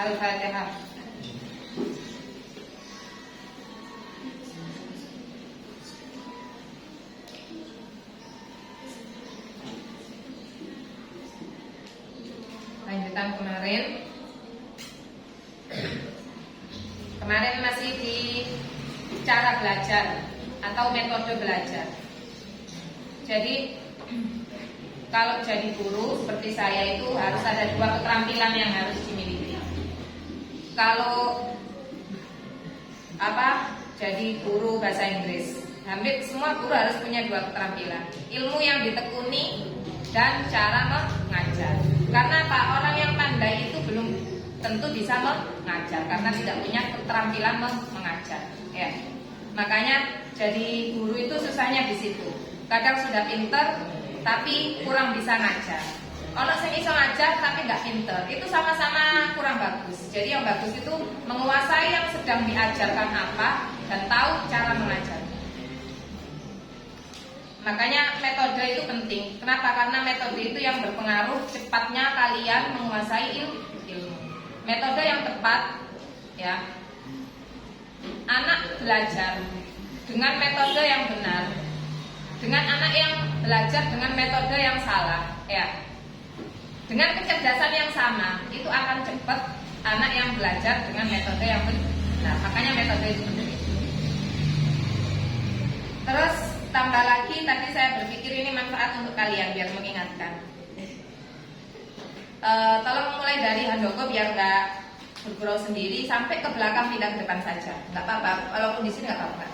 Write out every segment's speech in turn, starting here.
Al-Fatihah. Lanjutan kemarin masih di cara belajar atau metode belajar. Jadi kalau jadi guru seperti saya itu harus ada 2 keterampilan yang harus dimiliki. Kalau jadi guru bahasa Inggris, hampir semua guru harus punya 2 keterampilan. Ilmu yang ditekuni dan cara mengajar. Karena orang yang pandai itu belum tentu bisa mengajar karena tidak punya keterampilan mengajar. Ya. Makanya jadi guru itu susahnya di situ. Kadang sudah pinter tapi kurang bisa ngajar. Ono sing iso ngajar tapi nggak pinter, itu sama-sama kurang bagus. Jadi yang bagus itu menguasai yang sedang diajarkan apa dan tahu cara mengajar. Makanya metode itu penting. Kenapa? Karena metode itu yang berpengaruh cepatnya kalian menguasai ilmu. Metode yang tepat, ya. Anak belajar dengan metode yang benar, dengan anak yang belajar dengan metode yang salah, ya. Dengan kecerdasan yang sama, itu akan cepat anak yang belajar dengan metode yang benar. Makanya metode itu penting. Terus tambah lagi, tadi saya berpikir ini manfaat untuk kalian biar mengingatkan. Tolong mulai dari Handoko biar nggak bergurau sendiri sampai ke belakang pindah ke depan saja. Nggak apa-apa, walaupun di sini nggak apa-apa.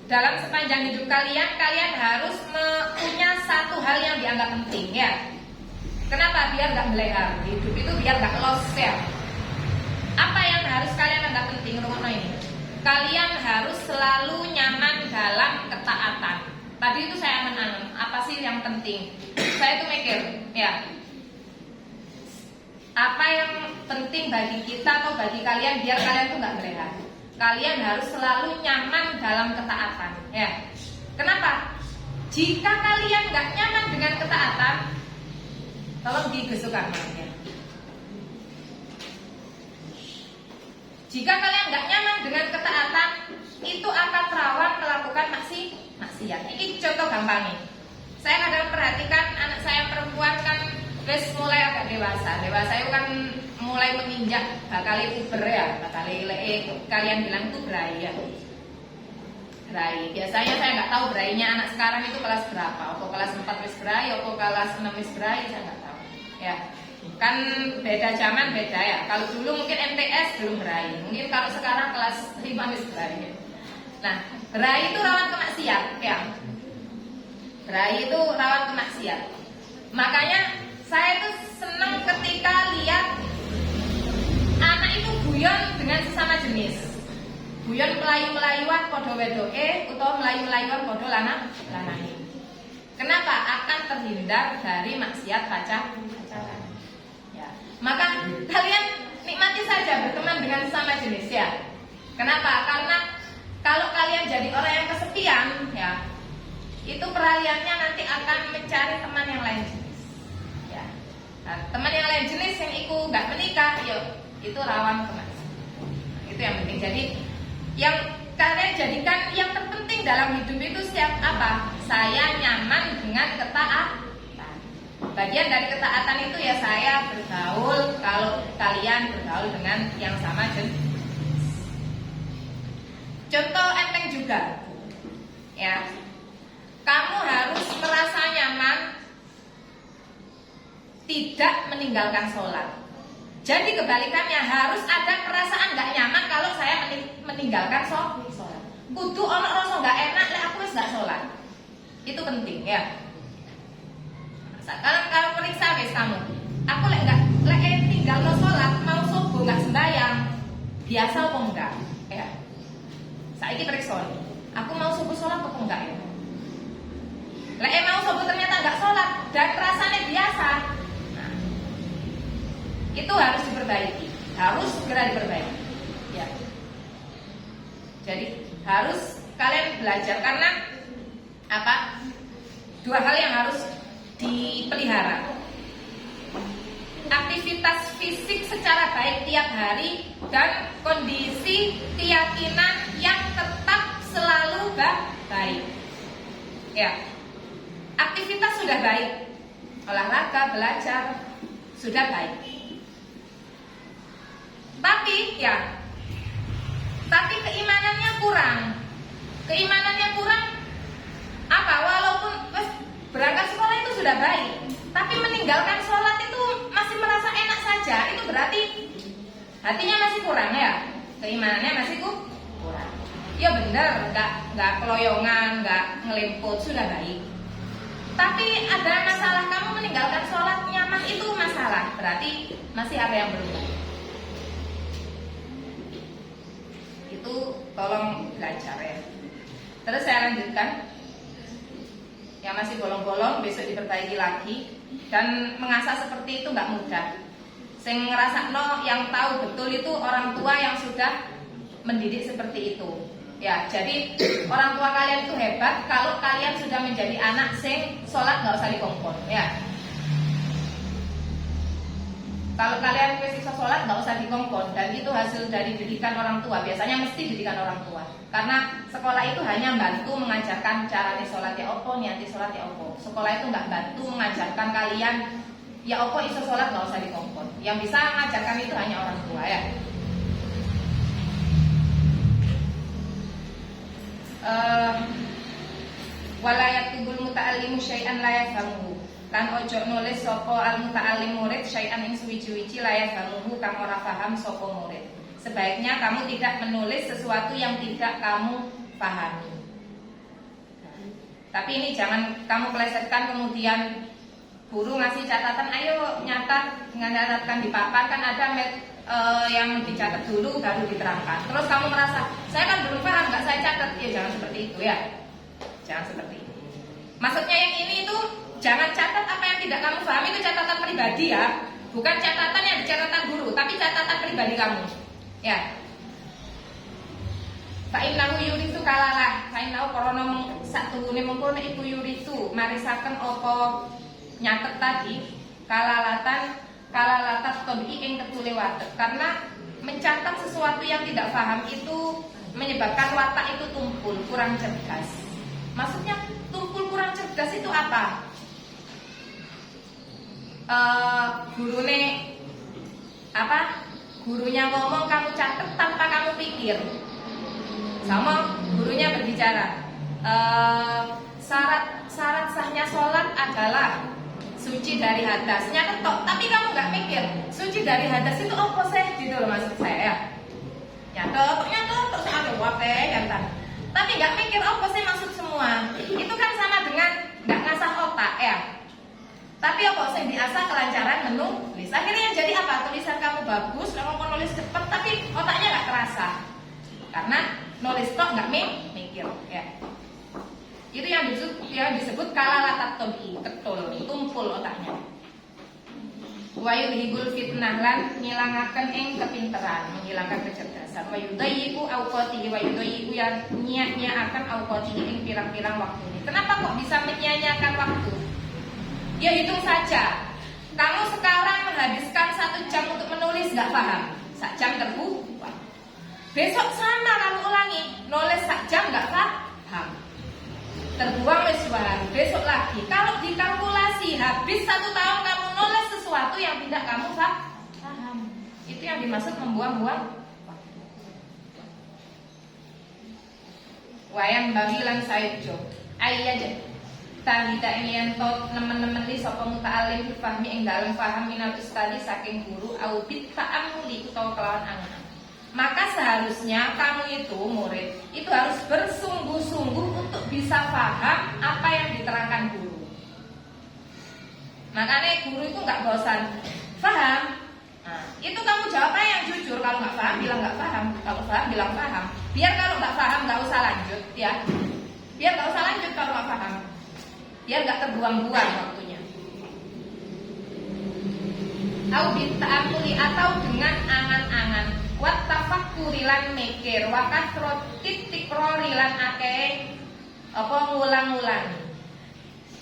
Dalam sepanjang hidup kalian harus punya satu hal yang dianggap penting, ya. Kenapa? Biar nggak melehar. Hidup itu biar nggak lost, ya. Apa yang harus kalian anggap penting? Rumono ini. Kalian harus selalu nyaman dalam ketaatan. Tadi itu saya menanam. Apa sih yang penting? Saya tuh mikir, ya. Apa yang penting bagi kita atau bagi kalian biar kalian tuh nggak melehar? Kalian harus selalu nyaman dalam ketaatan, ya. Kenapa? Jika kalian nggak nyaman dengan ketaatan, tolong digesukkan ya. Jika kalian nggak nyaman dengan ketaatan, itu akan rawan melakukan maksiat. Ini contoh gampangnya. Saya kadang perhatikan anak saya perempuan kan mulai agak dewasa. Dewasa itu kan mulai menginjak bakal puber ya, bakal kalian bilang itu berai ya. Berai. Biasanya saya nggak tahu berainya anak sekarang itu kelas berapa. Atau kelas 4 wis berai, atau kelas 6 wis berai, saya nggak tahu. Ya. Kan beda zaman beda ya. Kalau dulu mungkin MTS belum berai. Mungkin kalau sekarang kelas 5 wis berai. Ya. Nah, berai itu rawan kemaksiat, ya. Berai itu rawan kemaksiat. Makanya saya tuh senang ketika lihat anak itu guyon dengan sesama jenis. Guyon melayu-melayuan podo wedoke utawa melayu-melayuan podo lanang. Kenapa? Akan terhindar dari maksiat pacaran. Ya. Maka kalian nikmati saja berteman dengan sesama jenis, ya. Kenapa? Karena kalau kalian jadi orang yang kesepian, ya, itu peralihannya nanti akan mencari teman yang lain jenis. Ya. Nah, teman yang lain jenis yang ikut nggak menikah, yuk, itu rawan kemaksiatan. Itu yang penting. Jadi yang kalian jadikan yang terpenting dalam hidup itu siap apa? Saya nyaman dengan ketaatan. Bagian dari ketaatan itu ya saya bergaul kalau kalian bergaul dengan yang sama jenis. Contoh enteng juga, ya. Kamu harus merasa nyaman tidak meninggalkan sholat. Jadi kebalikannya harus ada perasaan nggak nyaman kalau saya meninggalkan sholat. Kudu ono rasa nggak enak, lek aku wis nggak sholat. Itu penting, ya. Kalau periksa wis kamu, aku lek tinggal no sholat, mau subuh nggak sembahyang, biasa apa enggak? Ya. Saiki periksa nih, aku mau subuh sholat apa enggak ya? Lek mau subuh ternyata enggak sholat dan rasanya biasa, nah, itu harus diperbaiki, harus segera diperbaiki. harus kalian belajar karena apa? Dua hal yang harus dipelihara. Aktivitas fisik secara baik tiap hari dan kondisi keyakinan yang tetap selalu baik. Ya. Aktivitas sudah baik. Olahraga, belajar sudah baik. Tapi keimanannya kurang. Keimanannya kurang apa? Walaupun berangkat sekolah itu sudah baik, tapi meninggalkan sholat itu masih merasa enak saja. Itu berarti hatinya masih kurang ya. Keimanannya masih kurang. Ya benar, nggak keloyongan, nggak ngelemput, sudah baik. Tapi ada masalah, kamu meninggalkan sholat nyaman itu masalah. Berarti masih ada yang belum baik. Itu tolong belajar ya. Terus saya lanjutkan. Yang masih bolong-bolong besok diperbaiki lagi. Dan mengasah seperti itu nggak mudah. Saya ngerasa yang tahu betul itu orang tua yang sudah mendidik seperti itu. Ya, jadi orang tua kalian itu hebat kalau kalian sudah menjadi anak sing sholat nggak usah dikongkon. Ya. Kalau kalian bisa sholat nggak usah dikongkon, dan itu hasil dari didikan orang tua. Biasanya mesti didikan orang tua, karena sekolah itu hanya bantu mengajarkan cara sholat ya opo, niati sholat ya opo. Sekolah itu nggak bantu mengajarkan kalian ya opo iso sholat nggak usah dikongkon. Yang bisa mengajarkan itu hanya orang tua ya. Walayatubul muta'allimu syai'an la yafhamuhu. Lan ojo nulis sapa al muta'allim murid syai'an ing suwiji-wiji la yafhamuhu kang ora paham sapa murid. Sebaiknya kamu tidak menulis sesuatu yang tidak kamu pahami. Tapi ini jangan kamu plesetkan kemudian guru ngasih catatan, ayo nyatat, dengan nyatatkan di papan, kan ada yang dicatat dulu baru diterangkan. Terus kamu merasa saya kan belum paham, nggak saya catat. Ya jangan seperti itu ya. Jangan seperti itu. Maksudnya yang ini itu jangan catat apa yang tidak kamu pahami, itu catatan pribadi ya. Bukan catatan yang dicatatkan guru, tapi catatan pribadi kamu. Ya. Fa'innahu yurisu kalalah. Fa'innahu korona satuhune mengkono iku yurisu marisaken apa nyatet tadi kalalatan tobi ing ketule watek. Karena mencatat sesuatu yang tidak paham itu menyebabkan watak itu tumpul, kurang cerdas. Maksudnya tumpul kurang cerdas itu apa? Gurunya ngomong kamu catat tanpa kamu pikir. Sama gurunya berbicara, syarat sahnya sholat adalah suci dari hadas. Nyatet tok, tapi kamu nggak mikir suci dari hadas itu apa sih? Gitu loh maksud saya ya. Nyatet tok ada wae kan. Tapi nggak mikir apa sih maksud semua. Itu kan sama dengan nggak ngasah otak ya. Tapi apa sih diasah kelancaran menulis. Akhirnya jadi apa? Tulisan kamu bagus, kamu mau nulis cepat, tapi otaknya nggak terasa. Karena nulis tok nggak mikir ya. Itu yang disebut kalalatat tobi, betul, tumpul otaknya. Wayudhibul fitnah lan ngilangaken ing kepinteran, menghilangkan kecerdasan. Wayudayyiku awqatihi wayudayyiku yang nyia-nyiakan awqatihi ing pirang-pirang waktu ini. Kenapa kok bisa menyia-nyiakan waktu? Ya hitung saja. Kamu sekarang menghabiskan 1 jam untuk menulis nggak paham, 1 jam terbuang. Besok sama kamu ulangi, nulis 1 jam nggak paham, terbuang wis wae. Besok lagi. Kalau dikalkulasi habis 1 tahun kamu nulis sesuatu yang tidak kamu paham. Itu yang dimaksud membuang-buang waktu. Wayang bagi lan saejo. Ayya tahita ing ento nemen-nemen li sapa muta'alim fahmi ing dalem paham minal ustadi saking guru au bit ta'ammuli utawa kelawan angan. Maka seharusnya kamu itu murid itu harus bersungguh-sungguh untuk bisa paham apa yang diterangkan guru. Makanya guru itu nggak bosan, paham. Nah, itu kamu jawabnya yang jujur. Kalau nggak paham bilang nggak paham, kalau paham bilang paham. Biar kalau nggak paham nggak usah lanjut ya. Biar nggak usah lanjut kalau nggak paham. Biar nggak terbuang-buang waktunya. Au bita'amuli atau dengan angan-angan. wat tafakkuri lan mikir, wa kasrotit tikrori lan akeh apa ngulang-ulangi.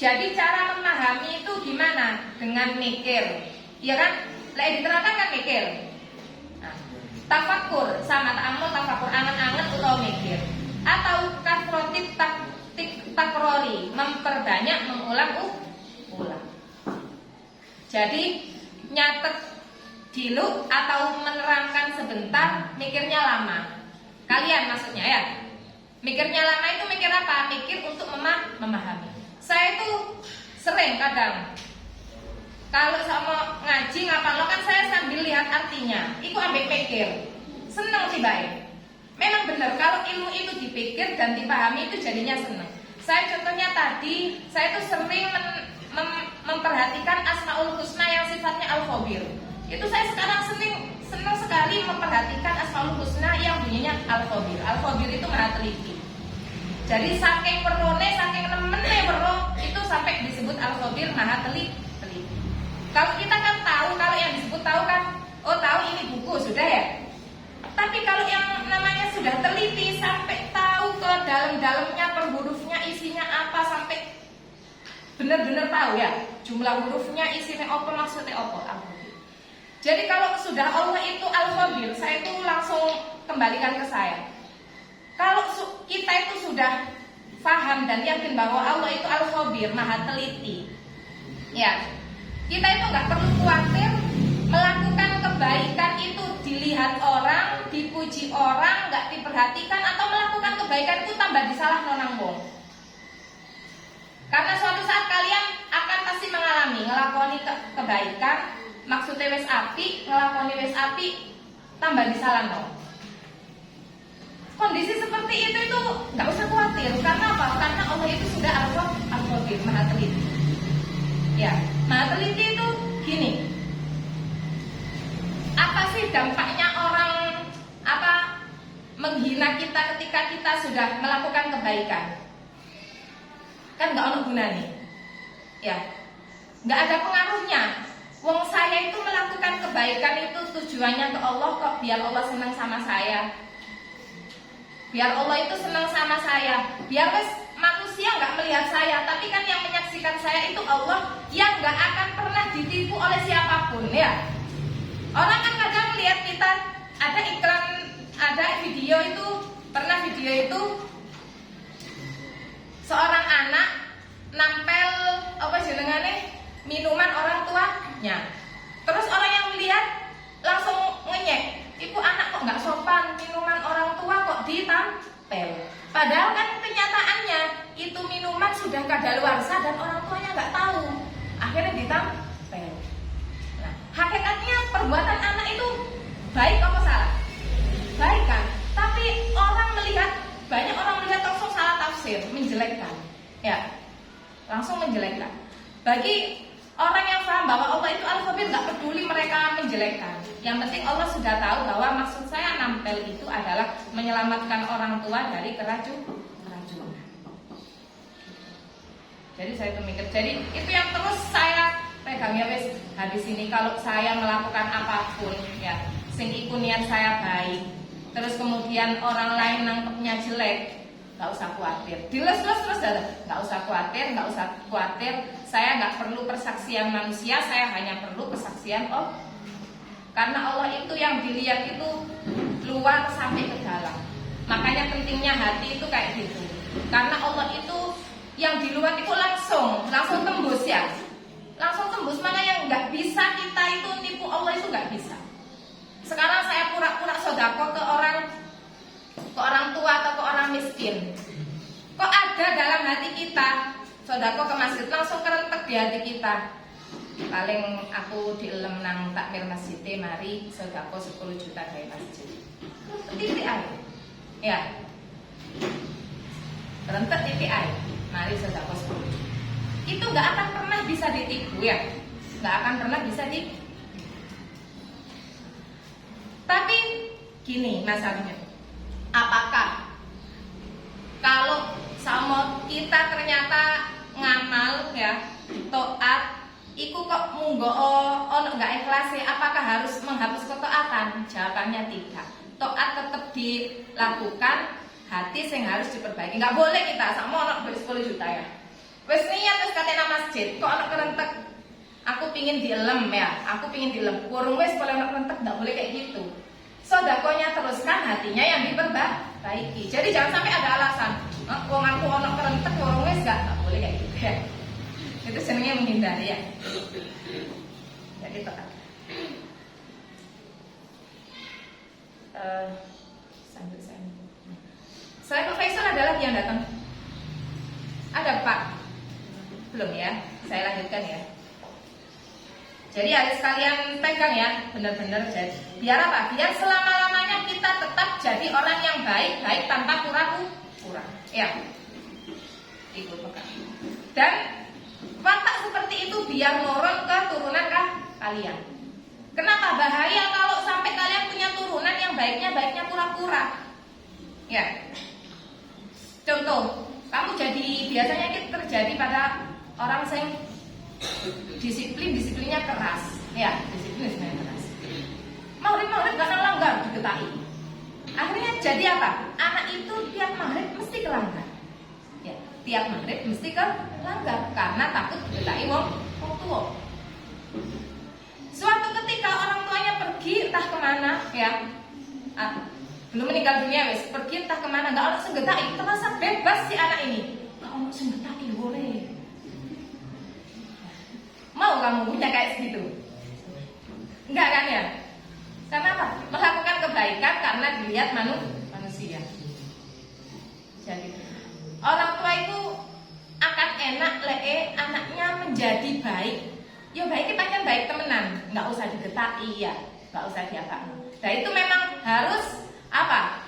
Jadi cara memahami itu gimana? Dengan mikir. Ya kan? Lek diterangkan kan mikir. Nah, tafakkur sama ta'ammul, tafakkur angen-angen utawa mikir. Atau kasrotit takrori, memperbanyak mengulang-ulang. Jadi nyatet dulu atau menerangkan sebentar, mikirnya lama. Kalian maksudnya ya. Mikirnya lama itu mikir apa? Mikir untuk memahami. Saya itu sering kadang kalau sama ngaji ngapal kan saya sambil lihat artinya. Iku ambek pikir. Seneng sih baik. Memang benar kalau ilmu itu dipikir dan dipahami itu jadinya seneng. Saya contohnya tadi, saya itu sering memperhatikan Asmaul Husna yang sifatnya Al-Khabir. Itu saya sekarang senang sekali memperhatikan Asmaul Husna yang bunyinya Al-Khabir. Al-Khabir itu maha teliti. Jadi saking perone, saking nemene weruh itu sampai disebut Al-Khabir maha teliti. Kalau kita kan tahu, kalau yang disebut tahu kan, oh tahu ini buku sudah ya. Tapi kalau yang namanya sudah teliti sampai tahu ke dalam-dalamnya per hurufnya isinya apa sampai benar-benar tahu ya jumlah hurufnya isinya apa maksudnya apa. Jadi kalau sudah Allah itu Al-Khabir, saya itu langsung kembalikan ke saya. Kalau kita itu sudah paham dan yakin bahwa Allah itu Al-Khabir, maha teliti, ya kita itu nggak perlu khawatir melakukan kebaikan itu dilihat orang, dipuji orang, nggak diperhatikan, atau melakukan kebaikan itu tambah disalah nonang wong. Karena suatu saat kalian akan pasti mengalami ngelakoni kebaikan, maksudnya wis api, ngelakoni wis api, tambah disalahno. Kondisi seperti itu nggak usah khawatir. Karena apa? Karena Allah itu sudah Al-Khabir, maha teliti. Ya, maha teliti itu gini. Apa sih dampaknya orang menghina kita ketika kita sudah melakukan kebaikan? Kan nggak ada gunanya. Ya, nggak ada pengaruhnya. Wong saya itu melakukan kebaikan itu tujuannya ke Allah kok, biar Allah senang sama saya. Biar Allah itu senang sama saya. Biar manusia nggak melihat saya, tapi kan yang menyaksikan saya itu Allah yang nggak akan pernah ditipu oleh siapapun ya. Orang kan kadang melihat kita ada iklan, ada video itu, pernah video itu seorang anak nampel apa jenengane minuman orang tuanya. Terus orang yang melihat langsung ngenyek, ibu anak kok nggak sopan, minuman orang tua kok ditampel. Padahal kan kenyataannya itu minuman sudah kadaluarsa dan orang tuanya nggak tahu. Akhirnya ditampel. Nah, hakikatnya perbuatan anak itu baik apa salah? Baik kan? Tapi banyak orang melihat langsung salah tafsir, menjelekkan. Ya, langsung menjelekkan. Bagi orang yang paham bahwa Allah itu Al-Khabir, nggak peduli mereka menjelekkan. Yang penting Allah sudah tahu bahwa maksud saya nampel itu adalah menyelamatkan orang tua dari keracunan. Jadi saya itu mikir, jadi itu yang terus saya pegang ya wes. Habis ini kalau saya melakukan apapun ya, sing iku niat saya baik, terus kemudian orang lain nangkepnya jelek, nggak usah khawatir. Diles-les terus nggak usah khawatir. Saya nggak perlu persaksian manusia, saya hanya perlu kesaksian Allah. Karena Allah itu yang dilihat itu luar sampai ke dalam. Makanya pentingnya hati itu kayak gitu. Karena Allah itu yang di luar itu langsung tembus ya, langsung tembus. Makanya nggak bisa kita itu nipu Allah, itu nggak bisa. Sekarang saya pura-pura sodako ke orang tua atau ke orang miskin, kok ada dalam hati kita sodako ke masjid, langsung kerentek di hati kita. Paling aku dielem nang takmir masjid, mari sodako 10 juta dari masjid. Titik air, ya. Kerentek titik air, mari sodako 10 juta. Itu nggak akan pernah bisa ditipu ya, nggak akan pernah bisa ditipu. Tapi gini masalahnya, apakah kalau sama kita ternyata ngamal ya, taat, iku kok munggo ono gak ikhlas, apakah harus menghapus ketaatan? Jawabannya tidak. Taat tetap dilakukan, hati yang harus diperbaiki. Nggak boleh kita sama ono duit 10 juta ya. Wes niat wes katanya masjid, kok ono kerentek. Aku pingin dilem ya, aku pingin dilem. Kurung wes kalau ono kerentek nggak boleh kayak gitu. Sodakonya teruskan, hatinya yang diperbaiki. Jadi jangan sampai ada alasan. Wong aku ono kerentek, kurung wes nggak boleh kayak gitu ya. Itu senangnya menghindari ya. Jadi total. Sambil saya. Selain Pak Faisal ada lagi yang datang? Ada Pak? Belum ya? Saya lanjutkan ya. Jadi adik sekalian pegang ya, benar-benar jadi. Biar apa? Biar selama-lamanya kita tetap jadi orang yang baik tanpa pura-pura. Ya. Ikut pegang. Dan watak seperti itu biar nurun ke turunan kalian. Kenapa bahaya kalau sampai kalian punya turunan yang baiknya pura-pura? Ya. Contoh, kamu jadi biasanya itu terjadi pada orang yang disiplinnya keras. Ya, disiplinnya keras. Maghrib karena langgar digetai. Akhirnya jadi apa? Anak itu tiap maghrib mesti ke langgar. Ya, tiap maghrib mesti ke langgar karena takut digetai wong tua. Suatu ketika orang tuanya pergi entah kemana ya, belum meninggal dunia wes, pergi entah kemana, nggak ada segetai, terasa bebas si anak ini. Nggak ada segetai boleh. Mau kamu punya kayak segitu? Enggak kan ya? Karena apa? Melakukan kebaikan karena dilihat manusia. Jadi orang tua itu akan enak anaknya menjadi baik. Ya baiknya pengen baik temenan, nggak usah digetai ya, nggak usah diapa. Nah itu memang harus apa?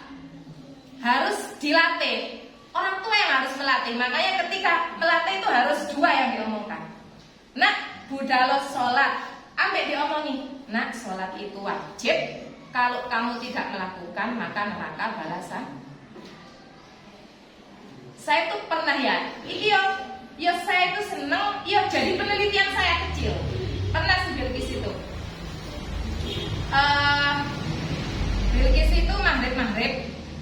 Harus dilatih. Orang tua yang harus melatih. Makanya ketika melatih itu harus dua yang diomongkan. Nak, budalo sholat, ambil diomongi. Nak, sholat itu wajib. Kalau kamu tidak melakukan maka neraka balasan. Saya tuh pernah ya, ya saya itu seneng, ya jadi penelitian saya kecil. Pernah sih Bilqis itu. Bilqis itu maghrib,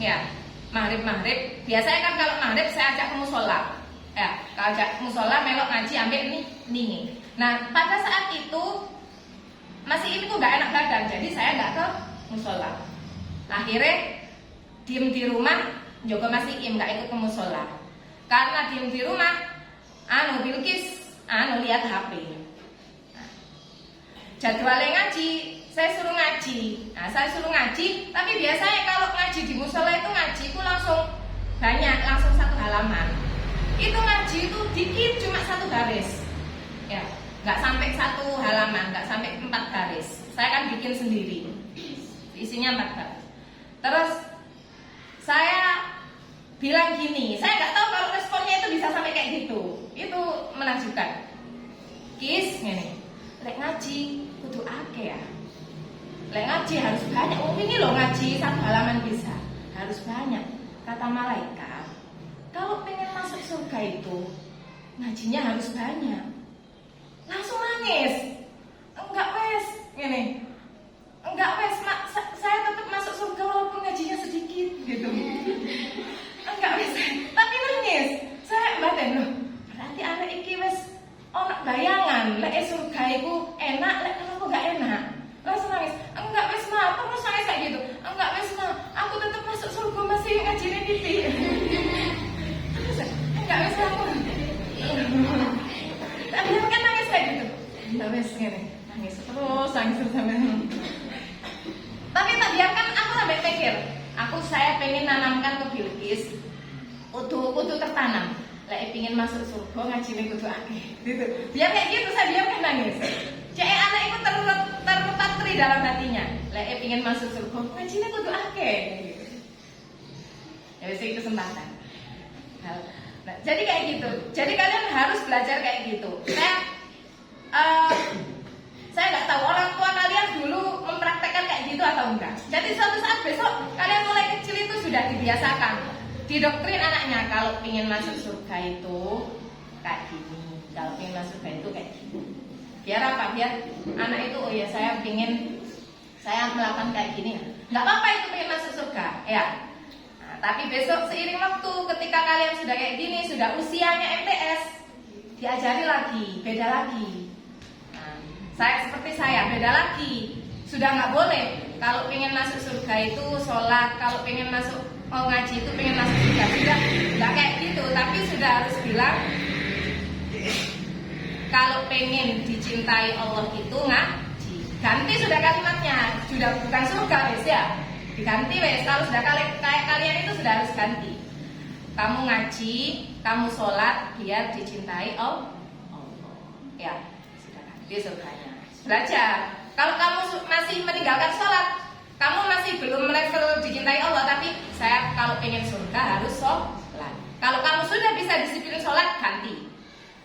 ya maghrib. Biasanya kan kalau maghrib saya ajak ke musola, ya kalau ajak ke musola melok ngaji ambil nih. Nah pada saat itu masih ibu nggak enak badan, jadi saya nggak ke musola. Akhirnya diem di rumah, Joko masih nggak ikut ke musola. Karena diem di rumah, Bilqis lihat HP. Jadwalnya ngaji, saya suruh ngaji. Tapi biasanya kalau ngaji di musola itu ngaji itu langsung satu halaman. Itu ngaji itu dikit cuma 1 baris, ya, nggak sampai 1 halaman, nggak sampai 4 baris. Saya kan bikin sendiri, isinya 4 baris. Terus saya bilang gini, saya nggak tahu kalau responnya itu bisa sampai kayak gitu. Itu menakjubkan. Kis, ini, lek ngaji kudu akeh ya. Lek ngaji harus banyak. Ini loh ngaji 1 halaman bisa, harus banyak. Kata malaikat, kalau pengen masuk surga itu ngajinya harus banyak. Langsung nangis. Enggak wes, ini. Enggak wes, saya tetap masuk surga walaupun ngajinya sedikit gitu. Enggak wes, tapi nangis. Saya batin loh. Berarti anak iki wes ono bayangan, lek surga itu enak, lek kenapa gak enak? Langsung nangis. Enggak wes ma, terus nangis kayak gitu. Enggak wes ma, aku tetap masuk surga masih ngajinya titik. Enggak wes aku. Tapi dia kan nangis kayak gitu. Enggak wes ngene, nangis terus sampai. Tapi tak biarkan aku sampai pikir. Saya pengen nanamkan ke Bilqis kudu tertanam. Lek pingin masuk surga ngajine kudu akeh. Gitu. Biar kayak gitu saya biarkan nangis. Cek anak itu terpatri dalam hatinya. Lek pingin masuk surga ngajine kudu akeh gitu. Ya wis itu kesempatan. Nah, jadi kayak gitu. Jadi kalian harus belajar kayak gitu. Saya nggak tahu orang tua kalian dulu mempraktekkan kayak gitu atau enggak. Jadi suatu saat besok kalian mulai kecil itu sudah dibiasakan, didoktrin anaknya kalau ingin masuk surga itu kayak gini, kalau ingin masuk surga itu kayak gini. Biar apa? Biar anak itu, oh ya saya melakukan kayak gini. Nggak apa-apa itu pengen masuk surga, ya. Nah, tapi besok seiring waktu ketika kalian sudah kayak gini, sudah usianya MTS, diajari lagi, beda lagi. Nah, seperti saya, beda lagi. Sudah nggak boleh. Kalau pengen masuk surga itu sholat, kalau pengen mau ngaji itu pengen masuk surga. Sudah nggak kayak gitu, tapi sudah harus bilang, kalau pengen dicintai Allah itu ngaji. Ganti sudah kalimatnya, sudah bukan surga wes ya. Diganti wes, kalau sudah kayak kalian itu sudah harus ganti. Kamu ngaji, kamu sholat biar dicintai Allah. Ya, sudah ganti surganya. Belajar. Kalau kamu masih meninggalkan sholat, kamu masih belum level dicintai Allah, tapi saya kalau pengen surga harus sholat. Kalau kamu sudah bisa disiplin sholat, ganti.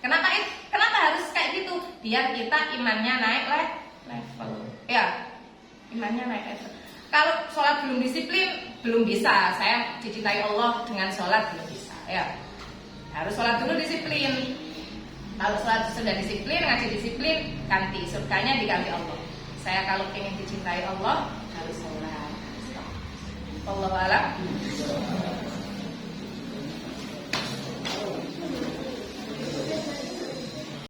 Kenapa harus kayak gitu? Biar kita imannya naik level. Ya, imannya naik level. Kalau sholat belum disiplin, belum bisa. Saya dicintai Allah dengan sholat belum bisa. Ya, harus sholat dulu disiplin. Kalau sholat sudah disiplin, ngaji disiplin, ganti surganya diganti Allah. Saya kalau ingin dicintai Allah harus sholat. Wallahu a'lam.